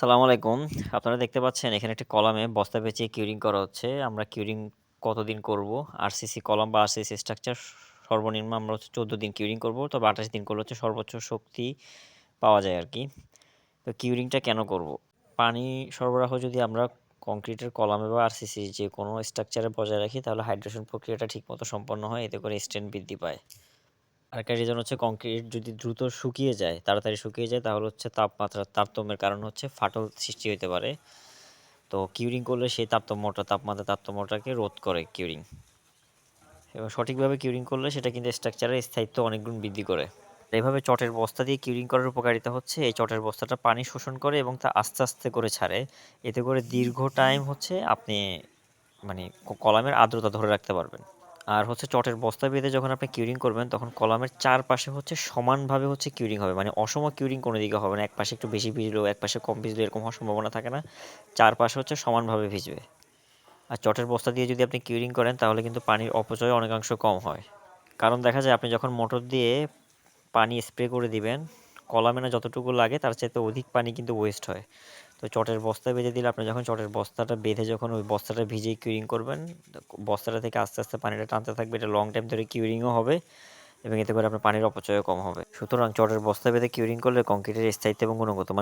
আসসালামু আলাইকুম। আপনারা দেখতে পাচ্ছেন এখানে একটি কলামে বস্তা পেঁচিয়ে কিউরিং করা হচ্ছে। আমরা কিউরিং কতদিন করব? আরসিসি কলাম বা আরসিসি স্ট্রাকচার সর্বনিম্ন আমরা হচ্ছে ১৪ দিন কিউরিং করব। তবে ২৮ দিন করলে হচ্ছে সর্বোচ্চ শক্তি পাওয়া যায় আরকি। তো কিউরিংটা কেন করব? পানি সরবরাহ যদি আমরা কংক্রিটের কলামে বা আরসিসি যে কোনো স্ট্রাকচারে বজায় রাখি তাহলে হাইড্রেশন প্রক্রিয়াটা ঠিকমতো সম্পন্ন হয়। এতে করে স্ট্রেংথ বৃদ্ধি পায়। আরেকটা রিজন হচ্ছে কংক্রিট যদি দ্রুত শুকিয়ে যায়, তাড়াতাড়ি শুকিয়ে যায় তাহলে হচ্ছে তাপমাত্রার তারতম্যের কারণে হচ্ছে ফাটল সৃষ্টি হইতে পারে। তো কিউরিং করলে সেই তাপমাত্রার তারতম্যটাকে রোধ করে কিউরিং। এবং সঠিকভাবে কিউরিং করলে সেটা কিন্তু স্ট্রাকচারের স্থায়িত্ব অনেক গুণ বৃদ্ধি করে। এভাবে চটের বস্তা দিয়ে কিউরিং করার উপকারিতা হচ্ছে এই চটের বস্তাটা পানি শোষণ করে এবং তা আস্তে আস্তে করে ছাড়ে। এতে করে দীর্ঘ টাইম হচ্ছে আপনি মানে কলামের আর্দ্রতা ধরে রাখতে পারবেন। আর হচ্ছে চটের বস্তা বেঁধে যখন আপনি কিউরিং করবেন তখন কলামের চারপাশে হচ্ছে সমানভাবে হচ্ছে কিউরিং হবে, মানে অসম কিউরিং কোনো দিকে হবে না, এক পাশে একটু বেশি ভিজলেও এক পাশে কম ভিজলেও এরকম হওয়ার সম্ভাবনা থাকে না। চারপাশে হচ্ছে সমানভাবে ভিজবে। আর চটের বস্তা দিয়ে যদি আপনি কিউরিং করেন তাহলে কিন্তু পানির অপচয় অনেকাংশ কম হয়। কারণ দেখা যায় আপনি যখন মোটর দিয়ে পানি স্প্রে করে দিবেন, কলামে না যতটুকু লাগে তার চাইতে অধিক পানি কিন্তু ওয়েস্ট হয়। তো চটের বস্তা বেঁধে দিলে আপনি যখন চটের বস্তাটা বেঁধে যখন ওই বস্তাটা ভিজিয়ে কিউরিং করবেন, বস্তাটা থেকে আস্তে আস্তে পানিটা টানতে থাকবে, এটা লং টাইম ধরে কিউরিংও হবে এবং এতে করে আপনার পানির অপচয়ও কম হবে। সুতরাং চটের বস্তা বেঁধে কিউরিং করলে কংক্রিটের স্থায়িত্ব এবং গুণগত মান